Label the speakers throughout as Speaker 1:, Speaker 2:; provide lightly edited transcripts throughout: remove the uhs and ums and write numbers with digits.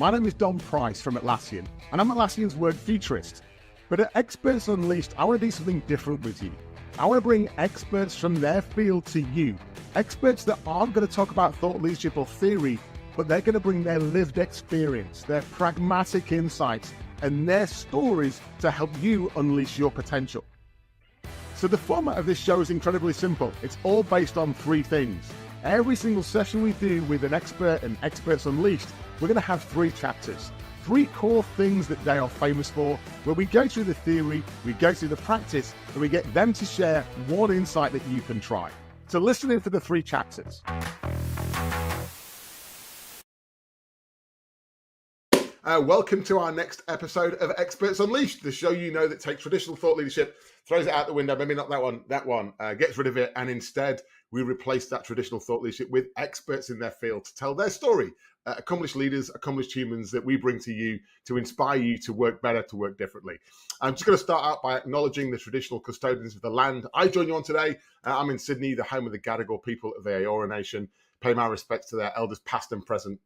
Speaker 1: My name is Dom Price from Atlassian, and I'm Atlassian's word futurist. But at Experts Unleashed, I want to do something different with you. I want to bring experts from their field to you. Experts that aren't going to talk about thought leadership or theory, but they're going to bring their lived experience, their pragmatic insights, and their stories to help you unleash your potential. So the format of this show is incredibly simple. It's all based on three things. Every single session we do with an expert and Experts Unleashed, we're going to have three chapters, three core things that they are famous for, where we go through the theory, we go through the practice, and we get them to share one insight that you can try. So listen in for the three chapters. Welcome to our next episode of Experts Unleashed, the show you know that takes traditional thought leadership, throws it out the window, maybe not that one, gets rid of it, and instead we replace that traditional thought leadership with experts in their field to tell their story. Accomplished leaders, accomplished humans that we bring to you to inspire you to work better, to work differently. I'm just going to start out by acknowledging the traditional custodians of the land I join you on today. I'm in Sydney, the home of the Gadigal people of the Eora Nation. Pay my respects to their elders past and present.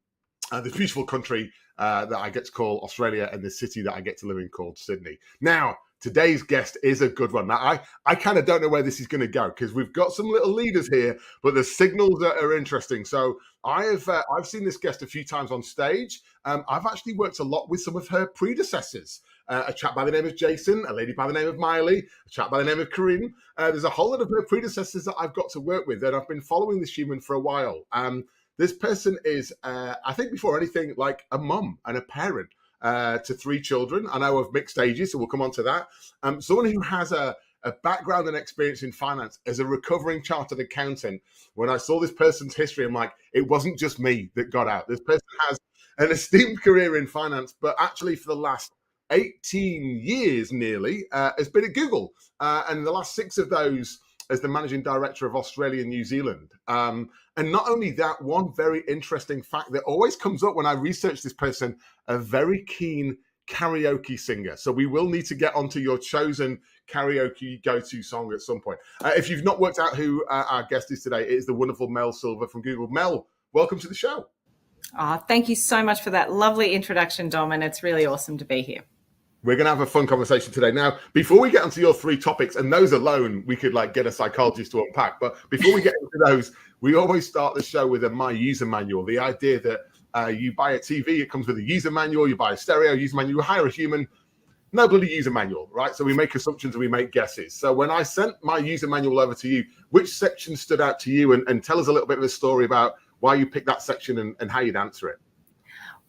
Speaker 1: This beautiful country that I get to call Australia, and the city that I get to live in called Sydney. Now, today's guest is a good one. Now, I kind of don't know where this is going to go because we've got some little leaders here, but the signals are interesting. So I've seen this guest a few times on stage. I've actually worked a lot with some of her predecessors. A chap by the name of Jason, a lady by the name of Miley, a chap by the name of Corinne. There's a whole lot of her predecessors that I've got to work with, and I've been following this human for a while. This person is, I think before anything, like a mum and a parent to three children. I know of mixed ages, so we'll come on to that. Someone who has a background and experience in finance as a recovering chartered accountant. When I saw this person's history, I'm like, it wasn't just me that got out. This person has an esteemed career in finance, but actually for the last 18 years nearly has been at Google. And the last 6 of those as the managing director of Australia and New Zealand. And not only that, one very interesting fact that always comes up when I research this person, a very keen karaoke singer. So we will need to get onto your chosen karaoke go-to song at some point. If you've not worked out who our guest is today, it is the wonderful Mel Silva from Google. Mel, welcome to the show.
Speaker 2: Thank you so much for that lovely introduction, Dom, and it's really awesome to be here.
Speaker 1: We're going to have a fun conversation today. Now, before we get onto your 3 topics, and those alone, we could get a psychologist to unpack. But before we get into those, we always start the show with a My User Manual. The idea that you buy a TV, it comes with a user manual. You buy a stereo user manual. You hire a human, no bloody user manual, right? So we make assumptions and we make guesses. So when I sent my user manual over to you, which section stood out to you? And tell us a little bit of a story about why you picked that section and how you'd answer it.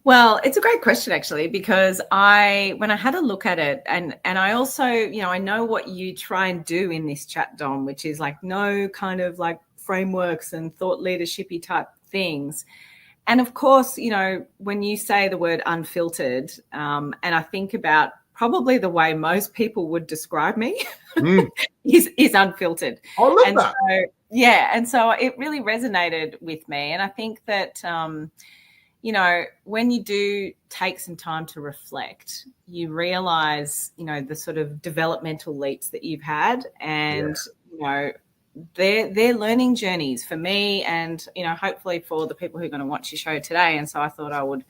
Speaker 2: Well, it's a great question, actually, because when I had a look at it, and I also, I know what you try and do in this chat, Dom, which is no kind of frameworks and thought leadership-y type things. And of course, when you say the word unfiltered, and I think about probably the way most people would describe me is unfiltered.
Speaker 1: I love that.
Speaker 2: So, yeah. And so it really resonated with me. And I think that, when you do take some time to reflect, you realize, the sort of developmental leaps that you've had, and, they're learning journeys for me and, hopefully for the people who are going to watch your show today. And so I thought I would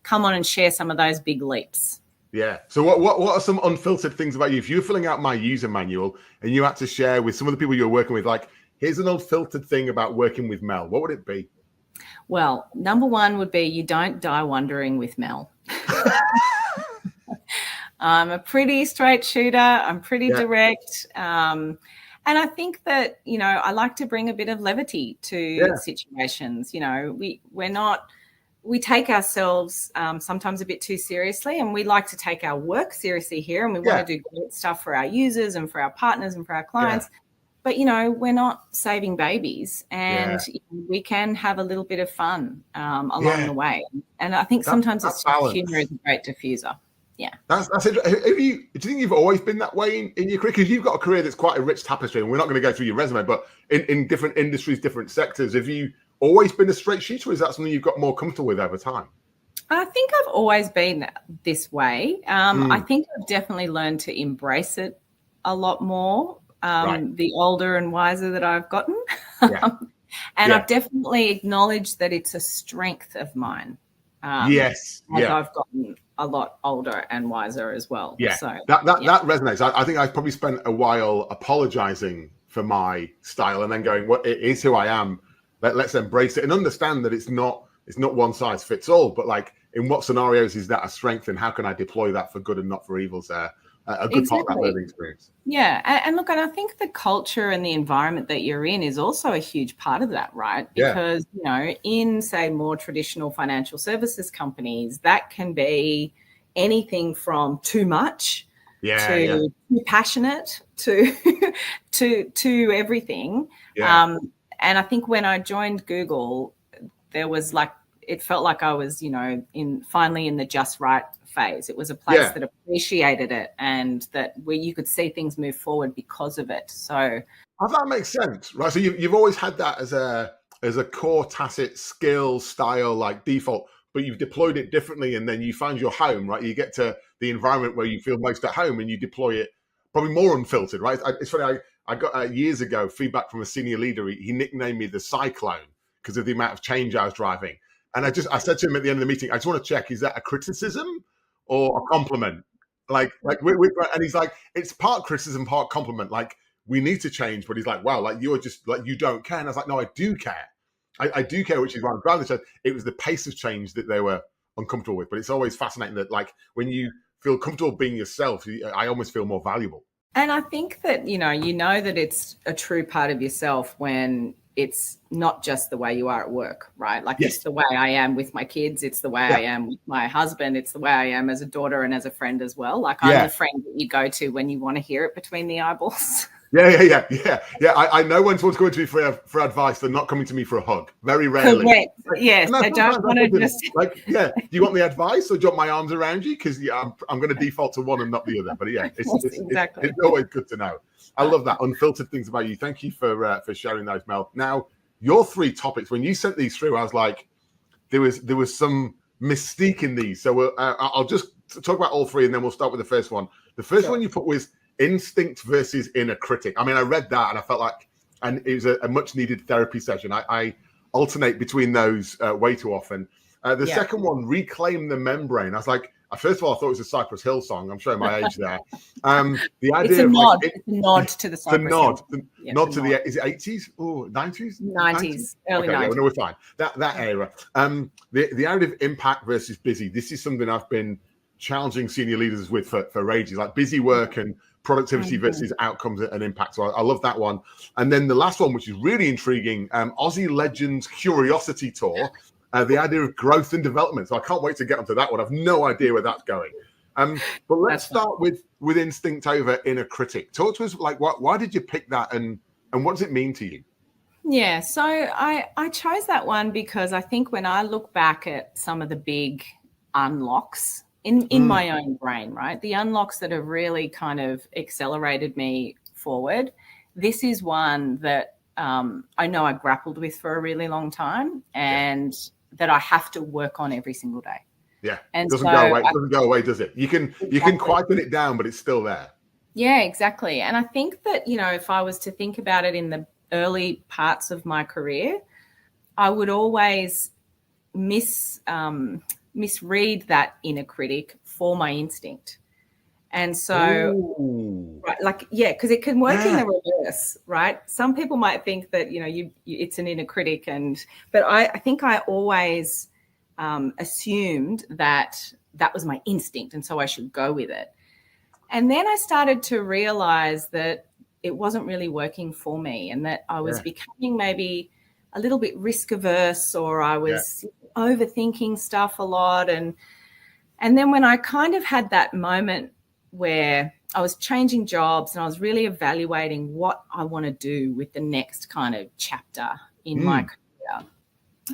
Speaker 2: come on and share some of those big leaps.
Speaker 1: Yeah. So what are some unfiltered things about you? If you're filling out my user manual and you had to share with some of the people you're working with, here's an unfiltered thing about working with Mel, what would it be?
Speaker 2: Well, number 1 would be you don't die wondering with Mel. I'm a pretty straight shooter. I'm pretty direct. And I think that, I like to bring a bit of levity to situations. We take ourselves sometimes a bit too seriously, and we like to take our work seriously here, and we want to do great stuff for our users and for our partners and for our clients. Yeah. But, we're not saving babies, and we can have a little bit of fun along the way. And I think sometimes humor is a great diffuser. Yeah.
Speaker 1: That's it. Do you think you've always been that way in your career? Because you've got a career that's quite a rich tapestry, and we're not going to go through your resume, but in different industries, different sectors, have you always been a straight shooter, or is that something you've got more comfortable with over time?
Speaker 2: I think I've always been this way. I think I've definitely learned to embrace it a lot more. The older and wiser that I've gotten. And I've definitely acknowledged that it's a strength of mine.
Speaker 1: Yes.
Speaker 2: as I've gotten a lot older and wiser as well.
Speaker 1: Yeah.
Speaker 2: So
Speaker 1: that resonates. I think I probably spent a while apologizing for my style and then going, well, it is who I am. Let's embrace it and understand that it's not one size fits all, but like in what scenarios is that a strength and how can I deploy that for good and not for evils there? A good part of that learning experience.
Speaker 2: Yeah. And look, and I think the culture and the environment that you're in is also a huge part of that, right? Because, you know, in, say, more traditional financial services companies, that can be anything from too much to too passionate to to everything. And I think when I joined Google, there was like, it felt like I was, you know, finally in the just right phase. It was a place that appreciated it and that where you could see things move forward because of it. So
Speaker 1: that makes sense, right? So you've always had that as a core tacit skill style, like default, but you've deployed it differently and then you find your home, right? You get to the environment where you feel most at home and you deploy it probably more unfiltered, right? It's funny, I got years ago feedback from a senior leader. He nicknamed me the Cyclone because of the amount of change I was driving. And I said to him at the end of the meeting, I just want to check, is that a criticism or a compliment? And he's like, it's part criticism, part compliment. Like, we need to change, but he's like, wow, like you're just like, you don't care. And I was like, no, I do care. I do care, which is why I'm glad they said it was the pace of change that they were uncomfortable with. But it's always fascinating that like when you feel comfortable being yourself, I almost feel more valuable.
Speaker 2: And I think that, you know that it's a true part of yourself when it's not just the way you are at work, right? Like it's the way I am with my kids. It's the way I am with my husband. It's the way I am as a daughter and as a friend as well. Like I'm the friend that you go to when you want to hear it between the eyeballs.
Speaker 1: Yeah. I know when someone's coming to me for advice, they're not coming to me for a hug. Very rarely.
Speaker 2: Correct. Yes, I don't want to just
Speaker 1: like. Yeah, do you want the advice or do you want my arms around you? Because I'm going to default to one and not the other. But it's always good to know. I love that unfiltered things about you. Thank you for sharing those, Mel. Now your 3 topics. When you sent these through, I was like, there was some mystique in these. So I'll just talk about all 3 and then we'll start with the first one. The first one you put was instinct versus inner critic. I mean, I read that and I felt like, and it was a much needed therapy session. I alternate between those way too often. The second one, reclaim the membrane. I was like, first of all, I thought it was a Cypress Hill song. I'm showing my age there. The idea
Speaker 2: it's a
Speaker 1: of
Speaker 2: nod.
Speaker 1: Like,
Speaker 2: it's a nod to the Cypress Hill.
Speaker 1: Nod to the, is it 80s or 90s?
Speaker 2: 90s, early 90s.
Speaker 1: Yeah, no, we're fine. That era. The idea of impact versus busy. This is something I've been challenging senior leaders with for ages, like busy work and productivity versus outcomes and impact. So I love that one. And then the last one, which is really intriguing, Aussie Legends Curiosity Tour, the idea of growth and development. So I can't wait to get onto that one. I've no idea where that's going. But let's start with instinct over inner critic. Talk to us, like, why did you pick that and what does it mean to you?
Speaker 2: Yeah, so I chose that one because I think when I look back at some of the big unlocks in my own brain, right? The unlocks that have really kind of accelerated me forward. This is one that I know I grappled with for a really long time and that I have to work on every single day.
Speaker 1: Yeah, and it doesn't go away, does it? You can quieten it down, but it's still there.
Speaker 2: Yeah, exactly. And I think that, you know, if I was to think about it in the early parts of my career, I would always misread that inner critic for my instinct. And so, because it can work in the reverse, right? Some people might think that, you know, it's an inner critic, but I think I always assumed that was my instinct, and so I should go with it. And then I started to realize that it wasn't really working for me, and that I was becoming maybe a little bit risk averse, or I was overthinking stuff a lot. And then when I kind of had that moment where I was changing jobs and I was really evaluating what I want to do with the next kind of chapter in my career,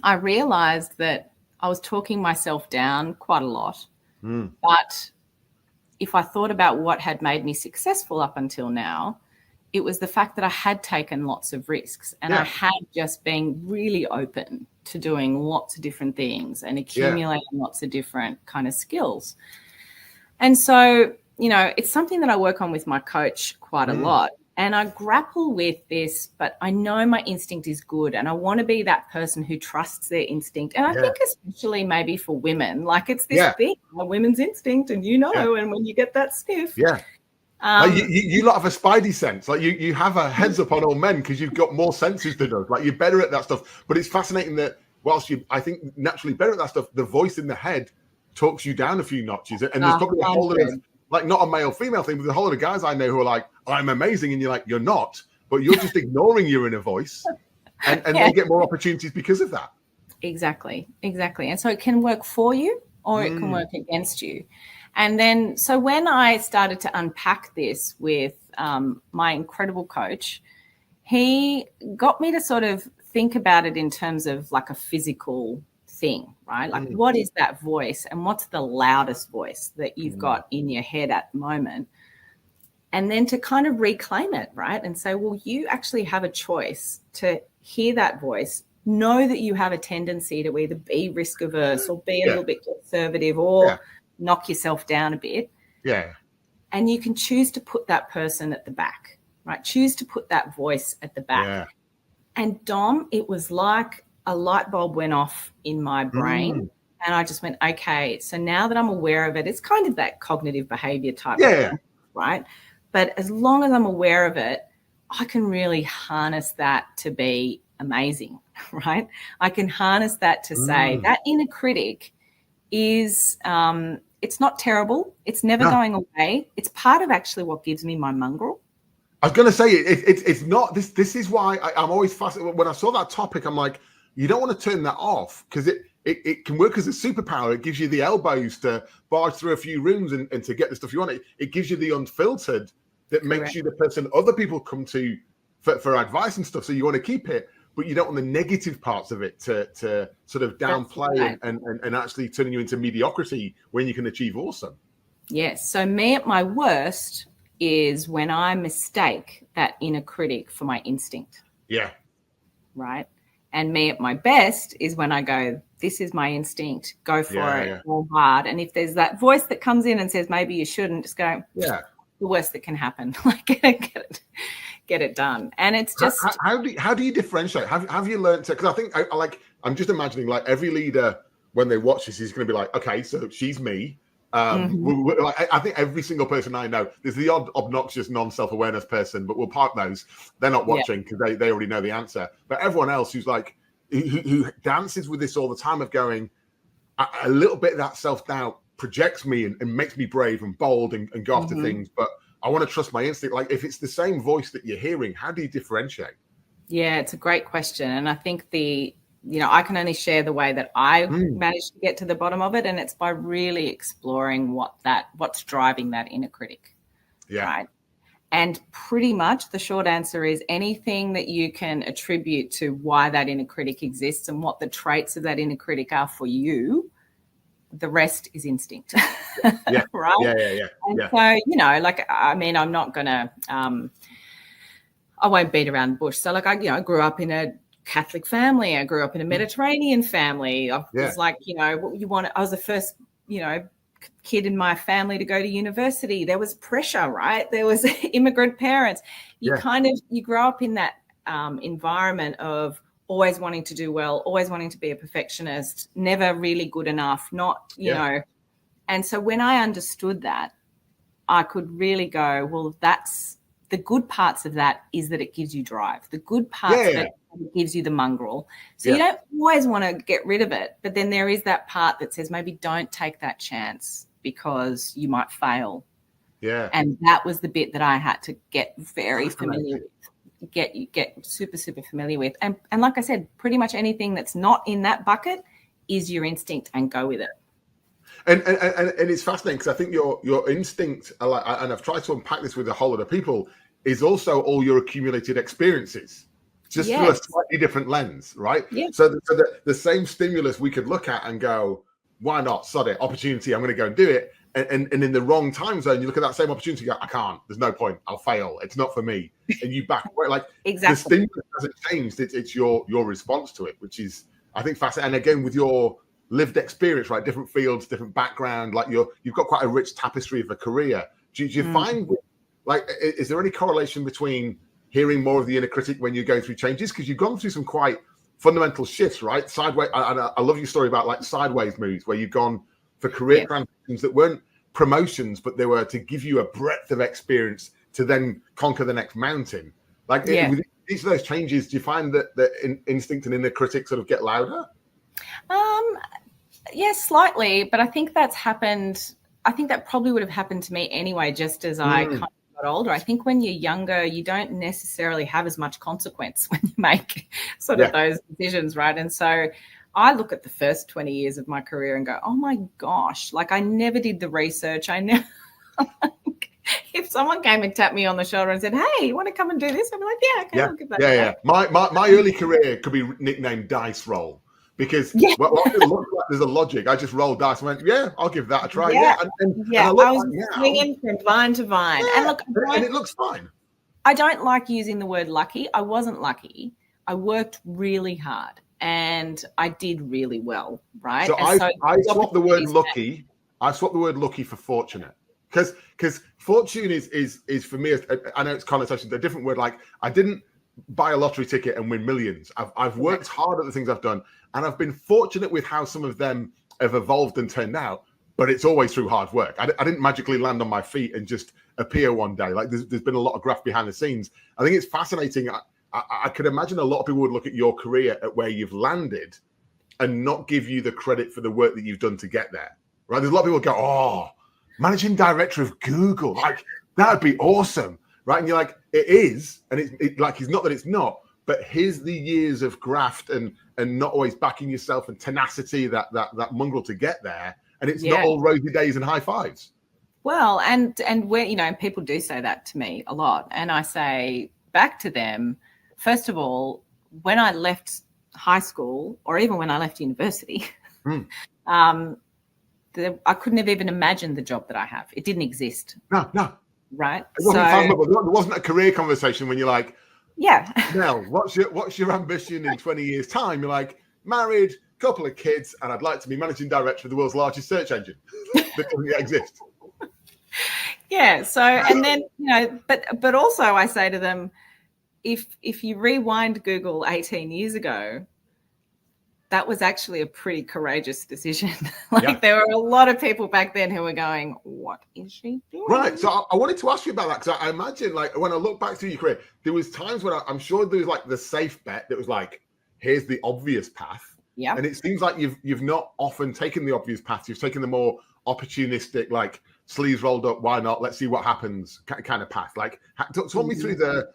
Speaker 2: I realized that I was talking myself down quite a lot. But if I thought about what had made me successful up until now, it was the fact that I had taken lots of risks and I had just been really open to doing lots of different things and accumulating lots of different kind of skills. And so, you know, it's something that I work on with my coach quite a lot. And I grapple with this, but I know my instinct is good, and I want to be that person who trusts their instinct. And I think especially maybe for women, like it's this thing, a women's instinct, and and when you get that sniff.
Speaker 1: Yeah. Like you lot have a spidey sense. Like you have a heads up on all men because you've got more senses than us. Like you're better at that stuff. But it's fascinating that whilst I think naturally better at that stuff, the voice in the head talks you down a few notches. And there's probably a whole lot of, like, not a male-female thing, but there's a whole lot of guys I know who are like, I'm amazing. And you're like, you're not, but you're just ignoring your inner voice. And they get more opportunities because of that. Exactly.
Speaker 2: And so it can work for you or it can work against you. And then, so when I started to unpack this with my incredible coach, he got me to sort of think about it in terms of like a physical thing, right? Like what is that voice and what's the loudest voice that you've got in your head at the moment? And then to kind of reclaim it, right? And say, well, you actually have a choice to hear that voice, know that you have a tendency to either be risk averse or be a little bit conservative or knock yourself down a bit.
Speaker 1: Yeah.
Speaker 2: And you can choose to put that person at the back, right? Choose to put that voice at the back. Yeah. And Dom, it was like a light bulb went off in my brain and I just went, okay, so now that I'm aware of it, it's kind of that cognitive behavior type of thing, right? But as long as I'm aware of it, I can really harness that to be amazing, right? I can harness that to say that inner critic is it's not terrible. It's never going away. It's part of actually what gives me my mongrel.
Speaker 1: I was going to say it's not this. This is why I'm always fascinated. When I saw that topic, I'm like, you don't want to turn that off because it can work as a superpower. It gives you the elbows to barge through a few rooms and to get the stuff you want. It gives you the unfiltered that makes you the person other people come to for advice and stuff. So you want to keep it, but you don't want the negative parts of it to sort of downplay and actually turning you into mediocrity when you can achieve awesome.
Speaker 2: Yes. So me at my worst is when I mistake that inner critic for my instinct.
Speaker 1: Yeah.
Speaker 2: Right. And me at my best is when I go, this is my instinct, go for it, all hard. And if there's that voice that comes in and says, maybe you shouldn't, just go, the worst that can happen, like get it done. And it's just
Speaker 1: how do you differentiate? Have you learned to? Because I think I'm just imagining like every leader when they watch this is going to be like, okay, so she's me. I think every single person I know, there's the odd obnoxious non-self-awareness person, but we'll park those. They're not watching because they already know the answer. But everyone else who's like who dances with this all the time of going, a little bit of that self-doubt projects me and makes me brave and bold and go after things. But I want to trust my instinct. Like if it's the same voice that you're hearing, how do you differentiate? Yeah,
Speaker 2: it's a great question. And I think I can only share the way that I managed to get to the bottom of it. And it's by really exploring what's driving that inner critic.
Speaker 1: Yeah.
Speaker 2: Right. And pretty much the short answer is anything that you can attribute to why that inner critic exists and what the traits of that inner critic are for you, the rest is instinct.
Speaker 1: Yeah.
Speaker 2: Right.
Speaker 1: Yeah.
Speaker 2: And so, I'm not going to, I won't beat around the bush. So I grew up in a Catholic family. I grew up in a Mediterranean family. I was like, what you want. I was the first, kid in my family to go to university. There was pressure, right? There was immigrant parents. You grow up in that environment of always wanting to do well, always wanting to be a perfectionist, never really good enough, not, know. And so when I understood that, I could really go, well, that's the good parts of that is that it gives you drive. The good parts of it gives you the mongrel. So you don't always want to get rid of it. But then there is that part that says maybe don't take that chance because you might fail.
Speaker 1: Yeah.
Speaker 2: And that was the bit that I had to get very familiar with, get super, super familiar with. And like I said, pretty much anything that's not in that bucket is your instinct and go with it.
Speaker 1: And it's fascinating because I think your instinct, and I've tried to unpack this with a whole lot of people, is also all your accumulated experiences, just through a slightly different lens, right?
Speaker 2: Yeah.
Speaker 1: So the same stimulus we could look at and go, why not? Sod it, opportunity, I'm going to go and do it. And in the wrong time zone, you look at that same opportunity, you go, I can't. There's no point. I'll fail. It's not for me. And you back away. Like
Speaker 2: exactly.
Speaker 1: The stimulus hasn't changed. It's your response to it, which is, I think, fascinating. And again, with your lived experience, right? Different fields, different background. Like you've got quite a rich tapestry of a career. Do you find like, is there any correlation between hearing more of the inner critic when you're going through changes? Because you've gone through some quite fundamental shifts, right? Sideways. I love your story about like sideways moves where you've gone for career transitions that weren't promotions, but they were to give you a breadth of experience to then conquer the next mountain. Like with each of those changes, do you find that the instinct and inner critic sort of get louder?
Speaker 2: Yes, slightly, but I think that's happened. I think that probably would have happened to me anyway, just as I kind of got older. I think when you're younger, you don't necessarily have as much consequence when you make sort of those decisions, right? And so I look at the first 20 years of my career and go, oh my gosh, like I never did the research. I never, if someone came and tapped me on the shoulder and said, hey, you want to come and do this? I'd be like, yeah, okay, I'll give that.
Speaker 1: Yeah. My early career could be nicknamed Dice Roll. Because what it looks like, there's a logic. I just rolled dice and went, yeah, I'll give that a try. And
Speaker 2: I was swinging from vine to vine.
Speaker 1: And look, and it looks fine.
Speaker 2: I don't like using the word lucky. I wasn't lucky. I worked really hard and I did really well, right?
Speaker 1: So I swapped the word lucky. I swapped the word lucky for fortunate. Because fortune is for me, I know it's connotation, a different word. Like I didn't buy a lottery ticket and win millions. I've worked hard at the things I've done. And I've been fortunate with how some of them have evolved and turned out, but it's always through hard work. I didn't magically land on my feet and just appear one day. Like there's been a lot of graft behind the scenes. I think it's fascinating. I could imagine a lot of people would look at your career at where you've landed and not give you the credit for the work that you've done to get there. Right? There's a lot of people go, oh, managing director of Google, like that would be awesome. Right? And you're like, it is. And it's like, it's not that it's not. But here's the years of graft and not always backing yourself and tenacity, that mongrel to get there. And it's not all rosy days and high fives.
Speaker 2: Well, and where, people do say that to me a lot. And I say back to them, first of all, when I left high school or even when I left university, I couldn't have even imagined the job that I have. It didn't exist.
Speaker 1: No.
Speaker 2: Right.
Speaker 1: There wasn't a career conversation when you're like, Mel, what's your ambition in 20 years' time? You're like, married, couple of kids, and I'd like to be managing director of the world's largest search engine that doesn't yet exist.
Speaker 2: Yeah. So, and then, but also I say to them, if you rewind Google 18 years ago, that was actually a pretty courageous decision. There were a lot of people back then who were going, what is she doing?
Speaker 1: Right. So I wanted to ask you about that because I imagine like when I look back through your career, there was times when I'm sure there was like the safe bet that was like, here's the obvious path.
Speaker 2: Yeah.
Speaker 1: And it seems like you've not often taken the obvious path. You've taken the more opportunistic, like sleeves rolled up, why not? Let's see what happens kind of path. Like talk me through the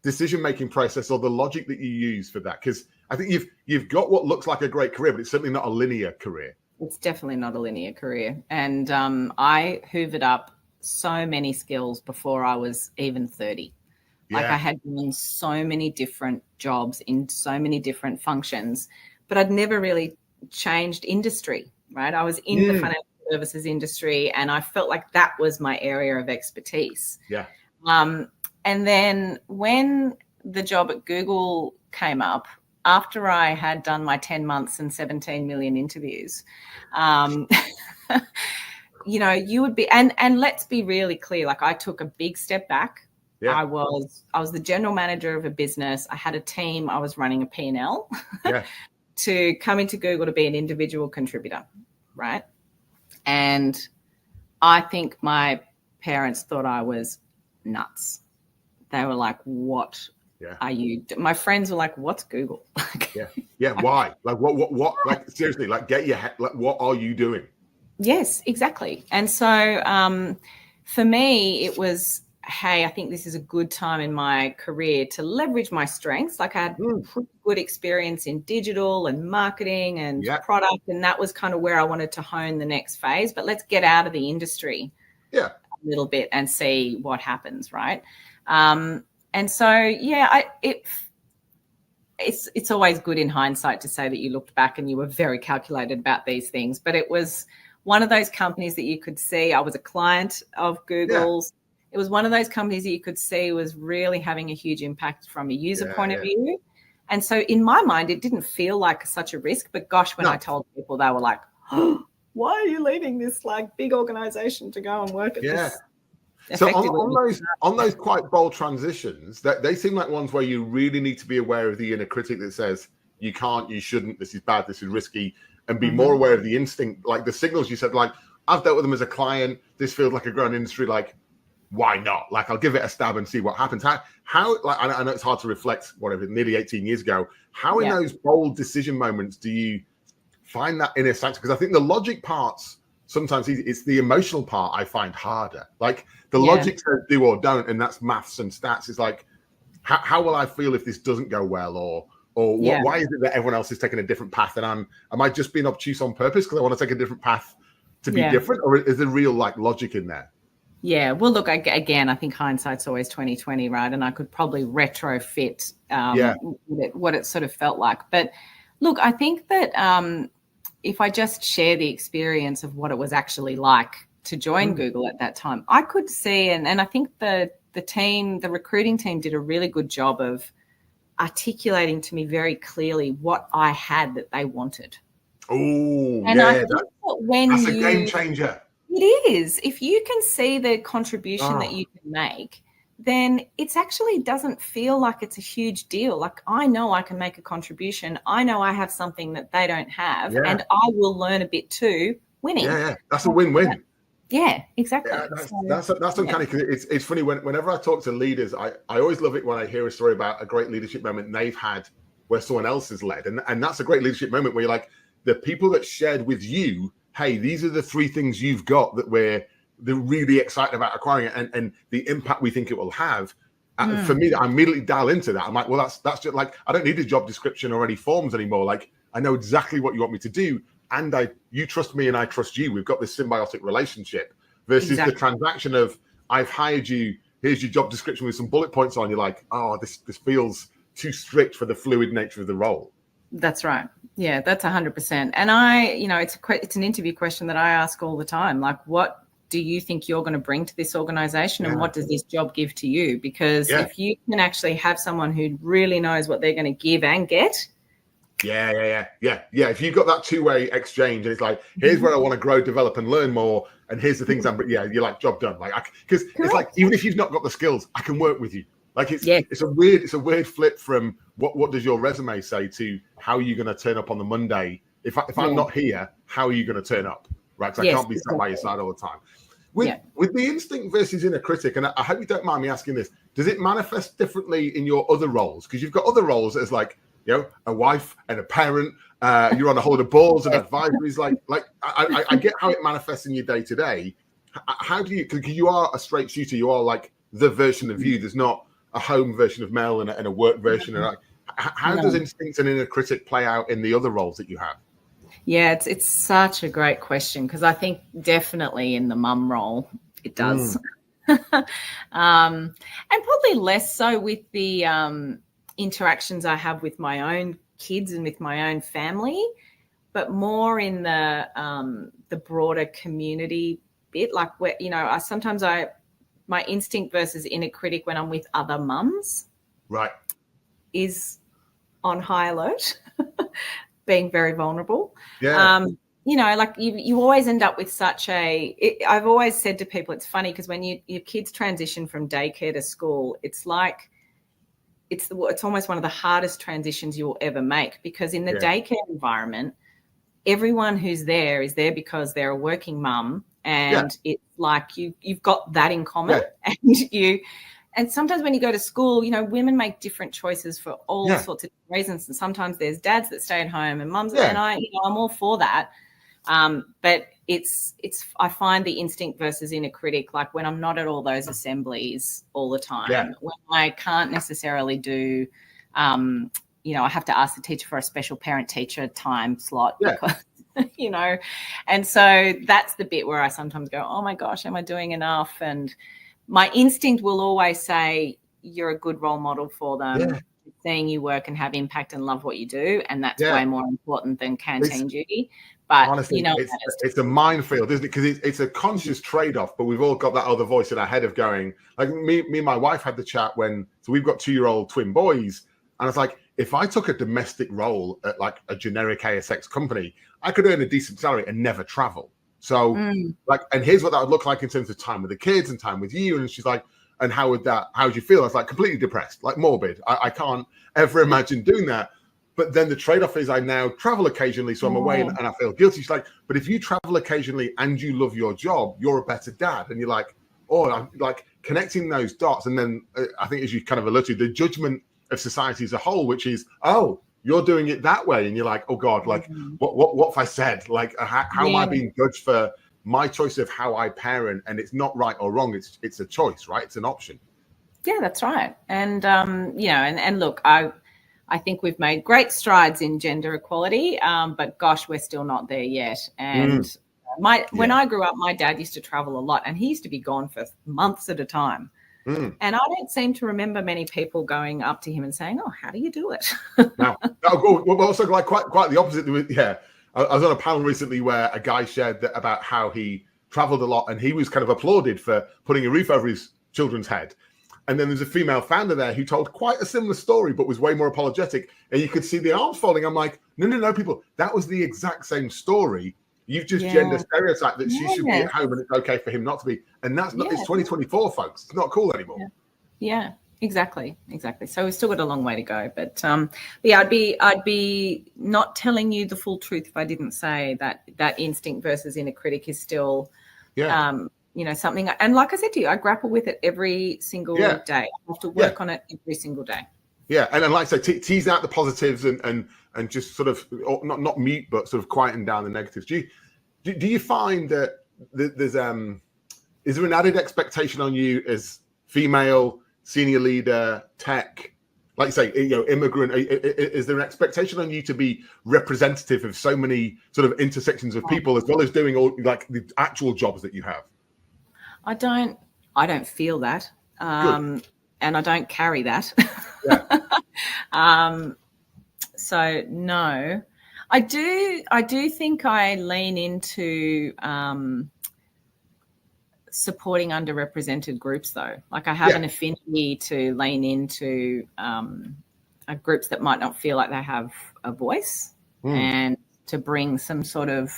Speaker 1: decision-making process or the logic that you use for that. Because I think you've got what looks like a great career, but it's certainly not a linear career.
Speaker 2: It's definitely not a linear career. And I hoovered up so many skills before I was even 30. Yeah. Like I had done so many different jobs in so many different functions, but I'd never really changed industry, right? I was in the financial services industry and I felt like that was my area of expertise.
Speaker 1: Yeah.
Speaker 2: And then when the job at Google came up, after I had done my 10 months and 17 million interviews, you would be, and let's be really clear, like I took a big step back. Yeah. I was the general manager of a business. I had a team. I was running a P&L to come into Google to be an individual contributor, right? And I think my parents thought I was nuts. They were like, what are you? My friends were like, what's Google?
Speaker 1: Why? Like, what? Like, seriously, like, get your head, like, what are you doing?
Speaker 2: Yes, exactly. And so for me, it was, hey, I think this is a good time in my career to leverage my strengths. Like I had pretty good experience in digital and marketing and product. And that was kind of where I wanted to hone the next phase. But let's get out of the industry a little bit and see what happens, right? And so, it's always good in hindsight to say that you looked back and you were very calculated about these things. But it was one of those companies that you could see. I was a client of Google's. It was one of those companies that you could see was really having a huge impact from a user point of view. And so in my mind, it didn't feel like such a risk. But gosh, when I told people, they were like, oh, why are you leaving this like big organization to go and work at this?
Speaker 1: So
Speaker 2: effectively.
Speaker 1: on those quite bold transitions, that they seem like ones where you really need to be aware of the inner critic that says you can't, you shouldn't, this is bad, this is risky, and be more aware of the instinct, like the signals you said, like I've dealt with them as a client. This feels like a growing industry. Like, why not? Like, I'll give it a stab and see what happens. How like I know it's hard to reflect, whatever, nearly 18 years ago. How in those bold decision moments do you find that inner sanctity? Because I think the logic parts, sometimes it's the emotional part I find harder. Like the logic says do or don't, and that's maths and stats. It's like, how will I feel if this doesn't go well? Or why is it that everyone else is taking a different path and am I just being obtuse on purpose because I want to take a different path to be different? Or is there real like logic in there?
Speaker 2: Yeah, well, look, again, I think hindsight's always 20/20, right? And I could probably retrofit what it sort of felt like. But look, I think that if I just share the experience of what it was actually like to join Google at that time, I could see, and I think the recruiting team did a really good job of articulating to me very clearly what I had that they wanted.
Speaker 1: Oh,
Speaker 2: and I think
Speaker 1: that's a game changer.
Speaker 2: It is. If you can see the contribution that you can make, then it actually doesn't feel like it's a huge deal. Like, I know I can make a contribution. I know I have something that they don't have, and I will learn a bit too, winning.
Speaker 1: Yeah. That's a win-win.
Speaker 2: Yeah, exactly.
Speaker 1: Yeah, that's uncanny, because it's funny whenever I talk to leaders, I always love it when I hear a story about a great leadership moment they've had where someone else has led. And that's a great leadership moment where you're like, the people that shared with you, hey, these are the 3 things you've got that they're really excited about acquiring it, and the impact we think it will have. For me, I immediately dial into that. I'm like, well, that's just like, I don't need a job description or any forms anymore. Like, I know exactly what you want me to do, and you trust me and I trust you. We've got this symbiotic relationship versus the transaction of, I've hired you, here's your job description with some bullet points on. You're like, oh, this feels too strict for the fluid nature of the role.
Speaker 2: That's right. Yeah, that's 100%. And it's an interview question that I ask all the time. Like, what do you think you're going to bring to this organization, and what does this job give to you? Because if you can actually have someone who really knows what they're going to give and get. Yeah.
Speaker 1: If you've got that two-way exchange, and it's like, here's where I want to grow, develop, and learn more, and here's the things you're like, job done. Like, because it's like, even if you've not got the skills, I can work with you. Like, it's a weird flip from what does your resume say to how are you going to turn up on the Monday? If I'm not here, how are you going to turn up? Right? Because I can't be sat by your side all the time. With the instinct versus inner critic, and I hope you don't mind me asking this, does it manifest differently in your other roles? Because you've got other roles as like, a wife and a parent, you're on a whole of boards and advisories. Like I get how it manifests in your day to day. How do you, because you are a straight shooter, you are like the version of you. There's not a home version of Mel and a work version. And how does instinct and inner critic play out in the other roles that you have?
Speaker 2: Yeah, it's such a great question, because I think definitely in the mum role it does. And probably less so with the interactions I have with my own kids and with my own family, but more in the broader community bit. Like, where sometimes my instinct versus inner critic when I'm with other mums, is on high alert, being very vulnerable. Like you always end up with such I've always said to people, it's funny because when your kids transition from daycare to school, it's like it's almost one of the hardest transitions you will ever make, because in the daycare environment, everyone who's there is there because they're a working mum, and it's like you've got that in common. And sometimes when you go to school, women make different choices for all sorts of reasons, and sometimes there's dads that stay at home and mums, and I'm all for that. But I find the instinct versus inner critic, like when I'm not at all those assemblies all the time, when I can't necessarily do, I have to ask the teacher for a special parent-teacher time slot because, and so that's the bit where I sometimes go, oh my gosh, am I doing enough? And my instinct will always say, you're a good role model for them, seeing you work and have impact and love what you do, and that's way more important than canteen duty. But
Speaker 1: honestly, it's a minefield, isn't it? Because it's a conscious trade-off, but we've all got that other voice in our head of going, like me and my wife had the chat so we've got 2-year-old twin boys, and it's like, if I took a domestic role at like a generic ASX company, I could earn a decent salary and never travel. So like, and here's what that would look like in terms of time with the kids and time with you. And she's like, and how would you feel? I was like, completely depressed, like morbid. I can't ever imagine doing that. But then the trade-off is I now travel occasionally, so I'm away and I feel guilty. She's like, but if you travel occasionally and you love your job, you're a better dad. And you're like, oh, I'm like connecting those dots. And then I think, as you kind of alluded to, the judgment of society as a whole, which is, oh, you're doing it that way. And you're like, oh God, like what have I said? Like, how am I being judged for my choice of how I parent? And it's not right or wrong. It's a choice, right? It's an option.
Speaker 2: Yeah, that's right. And, and look, I think we've made great strides in gender equality, but gosh, we're still not there yet. And when I grew up, my dad used to travel a lot, and he used to be gone for months at a time. And I don't seem to remember many people going up to him and saying, "Oh, how do you do it?"
Speaker 1: No, also like quite the opposite. Yeah, I was on a panel recently where a guy shared that about how he traveled a lot, and he was kind of applauded for putting a roof over his children's head. And then there's a female founder there who told quite a similar story, but was way more apologetic. And you could see the arms folding. I'm like, no, people, that was the exact same story. You've just gender stereotyped that she should be at home and it's okay for him not to be. And that's not, it's 2024, folks. It's not cool anymore.
Speaker 2: Yeah, exactly. So we've still got a long way to go. But I'd be not telling you the full truth if I didn't say that instinct versus inner critic is still something. And like I said to you, I grapple with it every single day. I have to work on it every single day. Yeah,
Speaker 1: and like I say, tease out the positives and just sort of not mute, but sort of quieten down the negatives. Do you find that there's is there an added expectation on you as female, senior leader, tech, like you say, immigrant? Is there an expectation on you to be representative of so many sort of intersections of people, as well as doing all like the actual jobs that you have?
Speaker 2: I don't feel that, and I don't carry that. So no, I do think I lean into supporting underrepresented groups, though. Like I have an affinity to lean into groups that might not feel like they have a voice, and to bring some sort of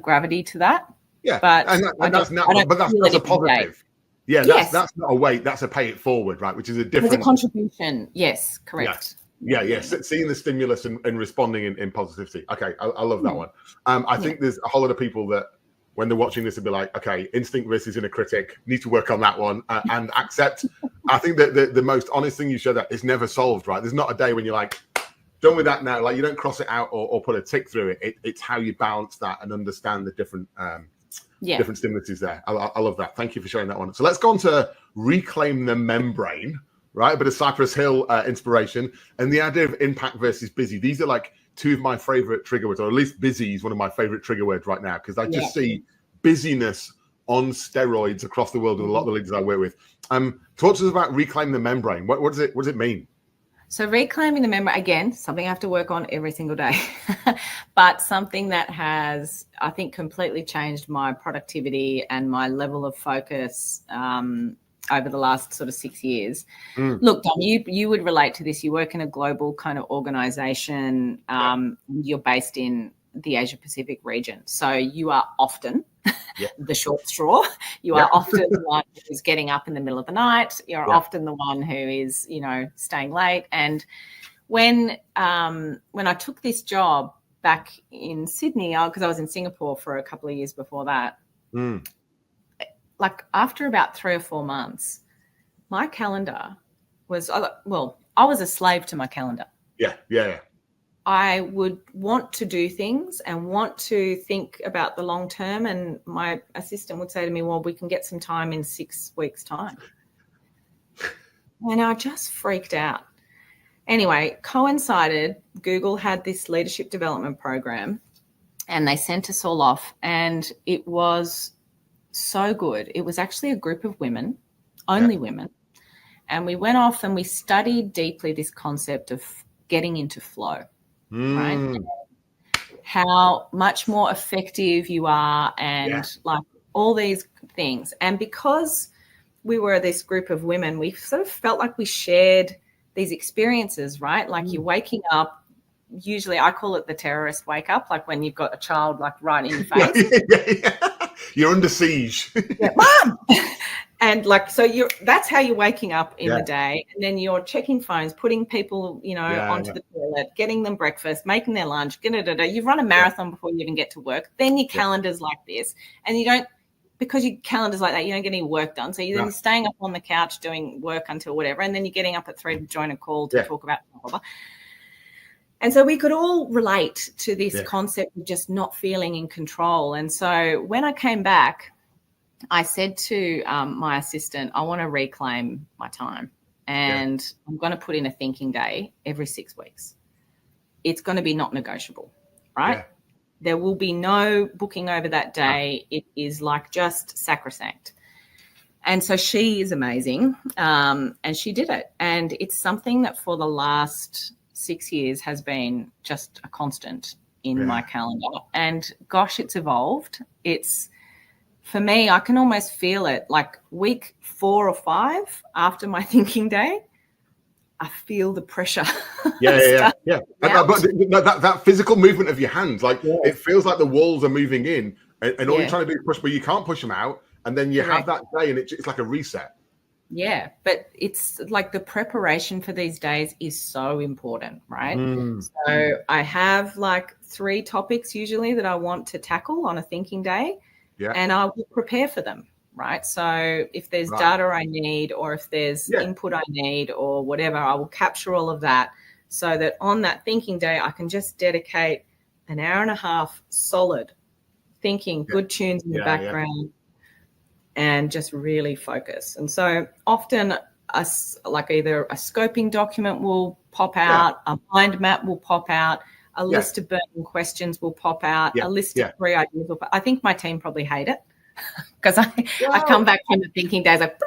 Speaker 2: gravity to that. Yeah, but that's a positive. Yeah, that's not a weight. That's a pay it forward, right? Which is a different. It's a contribution. Yes, correct.
Speaker 1: Yeah. Seeing the stimulus and responding in positivity. Okay, I love that one. I think there's a whole lot of people that when they're watching this will be like, okay, instinct versus inner critic, need to work on that one and accept. I think that the most honest thing you showed that is never solved, right? There's not a day when you're like, done with that now. Like you don't cross it out or put a tick through it. It's how you balance that and understand the different different stimuluses there. I love that. Thank you for sharing that one. So let's go on to reclaim the membrane, right? A bit of Cypress Hill inspiration and the idea of impact versus busy. These are like two of my favorite trigger words, or at least busy is one of my favorite trigger words right now, because I just see busyness on steroids across the world with a lot of the leaders I work with. Talk to us about reclaim the membrane. What does it mean?
Speaker 2: So reclaiming the membrane, again, something I have to work on every single day, but something that has, I think, completely changed my productivity and my level of focus over the last sort of 6 years. Look, Dom, you would relate to this. You work in a global kind of organization. You're based in the Asia Pacific region. So you are often the short straw. You are often the one who's getting up in the middle of the night. You're often the one who is, staying late. And when I took this job back in Sydney, because I was in Singapore for a couple of years before that, like after about 3 or 4 months, my calendar was, I was a slave to my calendar.
Speaker 1: Yeah.
Speaker 2: I would want to do things and want to think about the long term. And my assistant would say to me, well, we can get some time in 6 weeks' time. And I just freaked out. Anyway, coincided, Google had this leadership development program and they sent us all off, and it was so good. It was actually a group of women, only women. And we went off and we studied deeply this concept of getting into flow. Right? How much more effective you are and like all these things. And because we were this group of women, we sort of felt like we shared these experiences, right? Like you're waking up, usually I call it the terrorist wake up, like when you've got a child like right in your face.
Speaker 1: You're under siege.
Speaker 2: Mom! And like, so that's how you're waking up in the day. And then you're checking phones, putting people, onto the toilet, getting them breakfast, making their lunch. You run a marathon before you even get to work. Then your calendar's like this. And because your calendar's like that, you don't get any work done. So you're then staying up on the couch doing work until whatever. And then you're getting up at 3 to join a call to talk about blah, blah, blah. And so we could all relate to this concept of just not feeling in control. And so when I came back, I said to my assistant, I want to reclaim my time, and I'm going to put in a thinking day every 6 weeks. It's going to be not negotiable, right? Yeah. There will be no booking over that day. It is like just sacrosanct. And so she is amazing, and she did it. And it's something that for the last 6 years has been just a constant in my calendar. And gosh, it's evolved. For me, I can almost feel it like week 4 or 5 after my thinking day, I feel the pressure.
Speaker 1: Yeah. But that physical movement of your hands, like it feels like the walls are moving in, and all you're trying to do is push, but you can't push them out. And then you have that day, and it's like a reset.
Speaker 2: Yeah, but it's like the preparation for these days is so important, right? So I have like 3 topics usually that I want to tackle on a thinking day. Yeah. And I will prepare for them, right? So if there's data I need, or if there's input I need or whatever, I will capture all of that so that on that thinking day, I can just dedicate an hour and a half solid thinking, good tunes in the background, and just really focus. And so often like either a scoping document will pop out, a mind map will pop out, a list of burning questions will pop out, a list of 3 ideas will pop out. I think my team probably hate it because I come back from the thinking days like...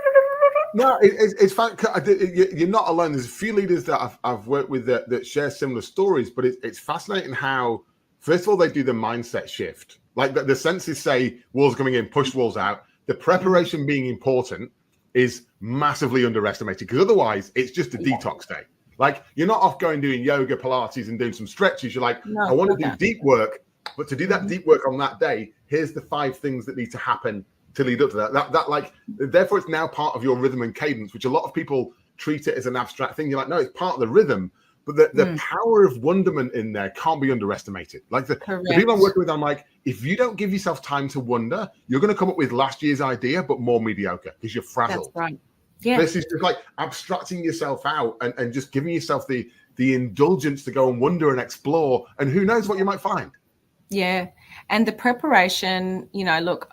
Speaker 1: No, it's fun. You're not alone. There's a few leaders that I've worked with that share similar stories, but it's fascinating how, first of all, they do the mindset shift. Like the senses say walls coming in, push walls out. The preparation being important is massively underestimated, because otherwise it's just a detox day. Like you're not off going doing yoga, Pilates, and doing some stretches. You're like, I want to do deep work, but to do that deep work on that day, here's the 5 things that need to happen to lead up to that. Like, therefore, it's now part of your rhythm and cadence, which a lot of people treat it as an abstract thing. You're like, no, it's part of the rhythm. But the power of wonderment in there can't be underestimated. Like the people I'm working with, I'm like, if you don't give yourself time to wonder, you're going to come up with last year's idea, but more mediocre because you're frazzled.
Speaker 2: That's right. Yeah.
Speaker 1: This is just like abstracting yourself out and just giving yourself the indulgence to go and wonder and explore, and who knows what you might find.
Speaker 2: Yeah. And the preparation, look,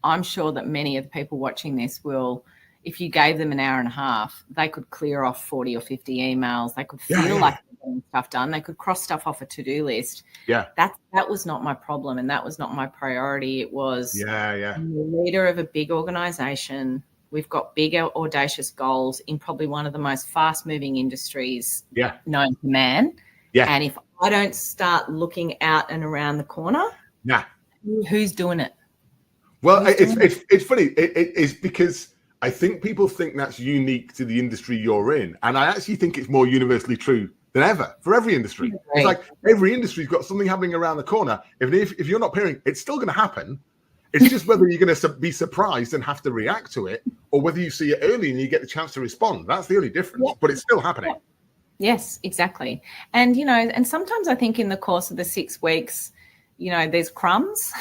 Speaker 2: I'm sure that many of the people watching this will, if you gave them an hour and a half, they could clear off 40 or 50 emails. They could feel like they're getting stuff done. They could cross stuff off a to-do list. Yeah. That was not my problem, and that was not my priority. It was I'm the leader of a big organization. We've got big, audacious goals in probably one of the most fast-moving industries known to man. Yeah. And if I don't start looking out and around the corner, who's doing it?
Speaker 1: Well, it's funny. It's because I think people think that's unique to the industry you're in. And I actually think it's more universally true than ever for every industry. Right. It's like every industry's got something happening around the corner. If you're not peering, it's still going to happen. It's just whether you're going to be surprised and have to react to it, or whether you see it early and you get the chance to respond. That's the only difference, but it's still happening.
Speaker 2: Yes, exactly. And, and sometimes I think in the course of the 6 weeks, there's crumbs.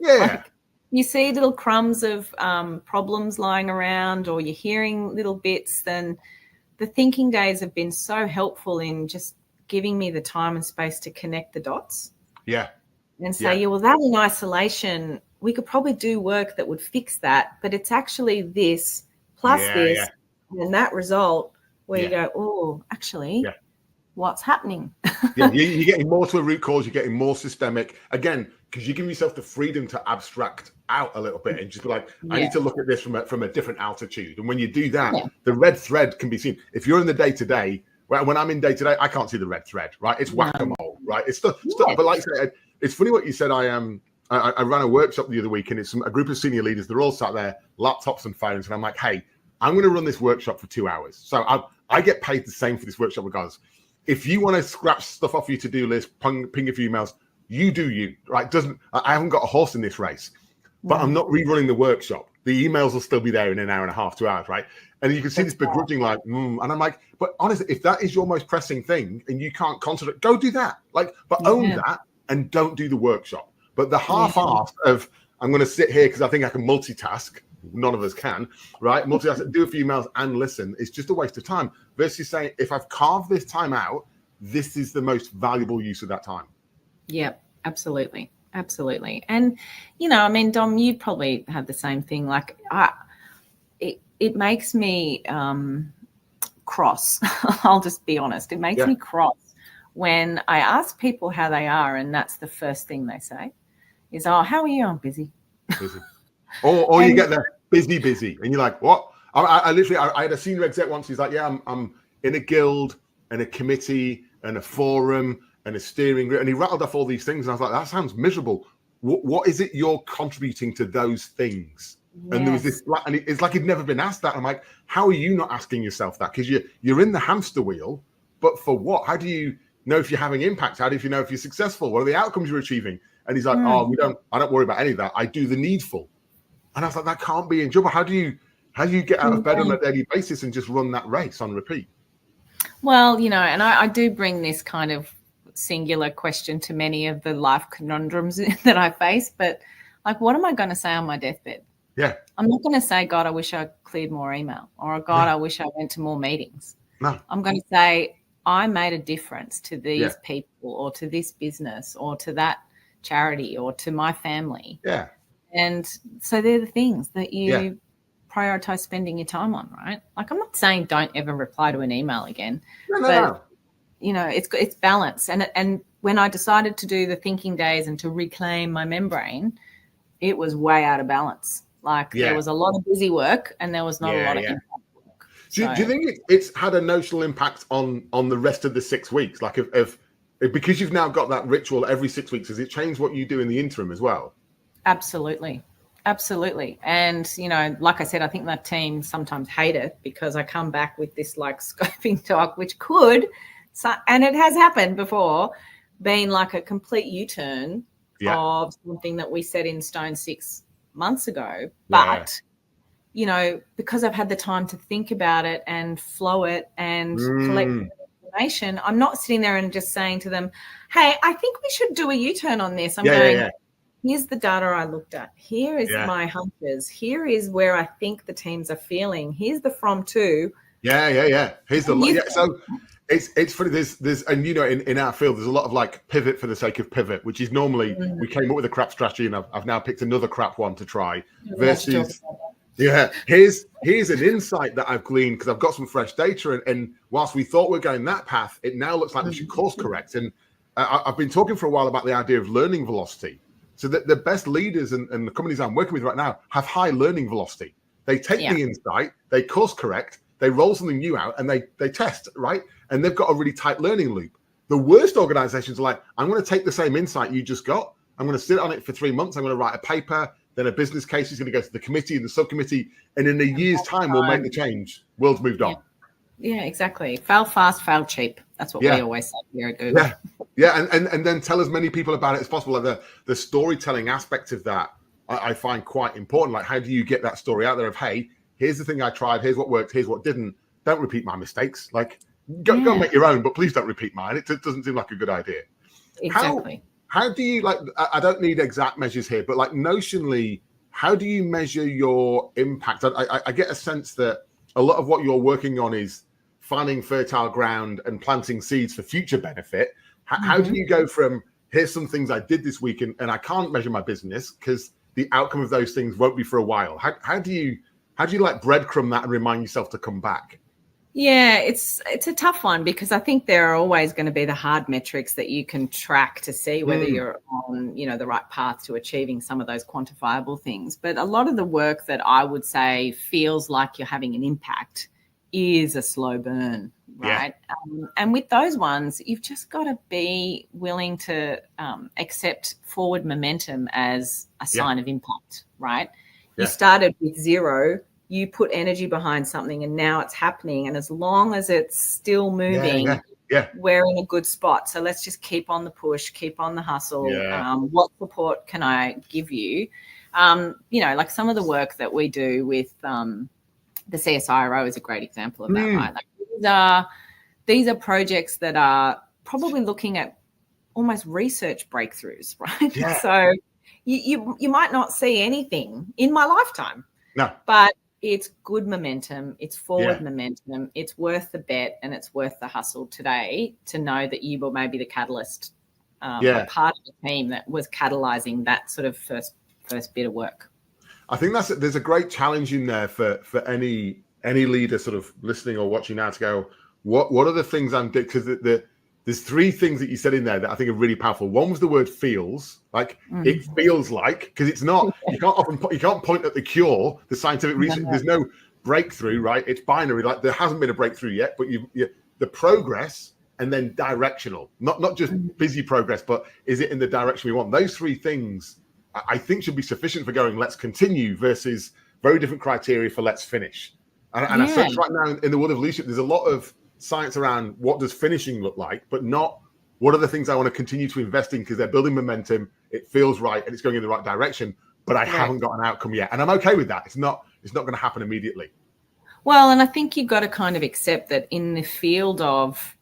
Speaker 2: Yeah. Like you see little crumbs of problems lying around, or you're hearing little bits. Then the thinking days have been so helpful in just giving me the time and space to connect the dots. Yeah. And say, well, that in isolation, we could probably do work that would fix that, but it's actually this plus this and that result where you go, oh, actually, what's happening?
Speaker 1: You're getting more to a root cause. You're getting more systemic. Again, because you give yourself the freedom to abstract out a little bit and just be like, I need to look at this from a different altitude. And when you do that, the red thread can be seen. If you're in the day-to-day, when I'm in day-to-day, I can't see the red thread, right? It's whack-a-mole, right? It's stuff. But like I said, it's funny what you said. I ran a workshop the other week, and it's a group of senior leaders. They're all sat there, laptops and phones. And I'm like, hey, I'm going to run this workshop for 2 hours. So I get paid the same for this workshop regardless. if you want to scratch stuff off your to-do list, ping a few emails, you do you, right? I haven't got a horse in this race, but I'm not rerunning the workshop. The emails will still be there in an hour and a half, 2 hours, right? And you can see this begrudging, like, and I'm like, but honestly, if that is your most pressing thing and you can't concentrate, go do that. Like, but own that and don't do the workshop. But the half-assed of, I'm going to sit here because I think I can multitask. None of us can, right? Multitask, do a few emails and listen. It's just a waste of time. Versus saying, if I've carved this time out, this is the most valuable use of that time.
Speaker 2: Yep, absolutely. Absolutely. And, you know, I mean, Dom, you probably have the same thing. Like, it makes me cross. I'll just be honest. It makes me cross when I ask people how they are, and that's the first thing they say is, oh, how are you? I'm busy.
Speaker 1: Or you get the busy, and you're like, what? I literally had a senior exec once. He's like, yeah, I'm in a guild and a committee and a forum and a steering group, and he rattled off all these things, and I was like, that sounds miserable. What is it you're contributing to those things? Yes. And there was this, and it's like he'd never been asked that. I'm like, how are you not asking yourself that? Because you're in the hamster wheel, but for what? How do you know if you're having impact? How do you know if you're successful? What are the outcomes you're achieving? And he's like, I don't worry about any of that. I do the needful. And I was like, that can't be enjoyable. How do you get out of bed on a daily basis and just run that race on repeat?
Speaker 2: Well, you know, and I do bring this kind of singular question to many of the life conundrums that I face, but like, what am I going to say on my deathbed?
Speaker 1: Yeah.
Speaker 2: I'm not going to say, God, I wish I cleared more email, or God, I wish I went to more meetings.
Speaker 1: No.
Speaker 2: I'm going to say, I made a difference to these people, or to this business, or to that charity, or to my family.
Speaker 1: Yeah.
Speaker 2: And so they're the things that you prioritize spending your time on, right? Like, I'm not saying don't ever reply to an email again. No. You know, it's balance. And when I decided to do the thinking days and to reclaim my membrane, it was way out of balance. Like, there was a lot of busy work and there was not a lot of impact work.
Speaker 1: Do you think it's had a notional impact on the rest of the 6 weeks? Like, if because you've now got that ritual every 6 weeks, has it changed what you do in the interim as well?
Speaker 2: Absolutely. And, you know, like I said, I think my team sometimes hate it because I come back with this like scoping talk, which could, and it has happened before, been like a complete U-turn of something that we set in stone 6 months ago. But, you know, because I've had the time to think about it and flow it and collect information, I'm not sitting there and just saying to them, hey, I think we should do a U-turn on this. I'm going, here's the data I looked at. Here is my hunches. Here is where I think the teams are feeling. Here's the from to.
Speaker 1: Here's the so it's funny. There's and you know, in our field, there's a lot of like pivot for the sake of pivot, which is normally we came up with a crap strategy and I've now picked another crap one to try. Versus here's an insight that I've gleaned because I've got some fresh data, and whilst we thought we're going that path, it now looks like we should course correct. And I've been talking for a while about the idea of learning velocity. So that the best leaders and the companies I'm working with right now have high learning velocity. They take the insight, they course correct, they roll something new out, and they test, right? And they've got a really tight learning loop. The worst organizations are like, I'm going to take the same insight you just got. I'm going to sit on it for 3 months. I'm going to write a paper. Then a business case is going to go to the committee and the subcommittee. And in a year's time, we'll make the change. World's moved on.
Speaker 2: Yeah, exactly. Fail fast, fail cheap. That's what we always say here at Google.
Speaker 1: And then tell as many people about it as possible. Like the storytelling aspect of that, I find quite important. Like, how do you get that story out there of, hey, here's the thing I tried, here's what worked, here's what didn't. Don't repeat my mistakes. Like, go and make your own, but please don't repeat mine. It doesn't seem like a good idea.
Speaker 2: Exactly.
Speaker 1: How do you, like, I don't need exact measures here, but like notionally, how do you measure your impact? I get a sense that a lot of what you're working on is finding fertile ground and planting seeds for future benefit. How do you go from, here's some things I did this week and I can't measure my business because the outcome of those things won't be for a while. How do you like breadcrumb that and remind yourself to come back?
Speaker 2: Yeah, it's a tough one because I think there are always going to be the hard metrics that you can track to see whether you're on, you know, the right path to achieving some of those quantifiable things. But a lot of the work that I would say feels like you're having an impact is a slow burn, right? And with those ones, you've just got to be willing to accept forward momentum as a sign of impact, right? You started with 0. You put energy behind something and now it's happening. And as long as it's still moving, we're in a good spot. So let's just keep on the push, keep on the hustle.
Speaker 1: Yeah.
Speaker 2: What support can I give you? Like some of the work that we do with the CSIRO is a great example of that, right? Like these are projects that are probably looking at almost research breakthroughs, right?
Speaker 1: Yeah.
Speaker 2: So you might not see anything in my lifetime.
Speaker 1: No.
Speaker 2: But it's good momentum. It's forward momentum. It's worth the bet and it's worth the hustle today to know that you were maybe the catalyst, a part of the team that was catalyzing that sort of first bit of work.
Speaker 1: I think there's a great challenge in there for any leader sort of listening or watching now to go, what are the things I'm doing? Because there's three things that you said in there that I think are really powerful. One was the word feels, like it feels like, because it's not, you can't point at the cure, the scientific research. There's no breakthrough, right? It's binary. Like there hasn't been a breakthrough yet, but the progress and then directional, not just busy progress, but is it in the direction we want? Those three things I think should be sufficient for going, let's continue versus very different criteria for let's finish. And I sense right now in the world of leadership, there's a lot of science around what does finishing look like, but not what are the things I want to continue to invest in because they're building momentum, it feels right, and it's going in the right direction, but I haven't got an outcome yet. And I'm okay with that. It's not going to happen immediately.
Speaker 2: Well, and I think you've got to kind of accept that in the field of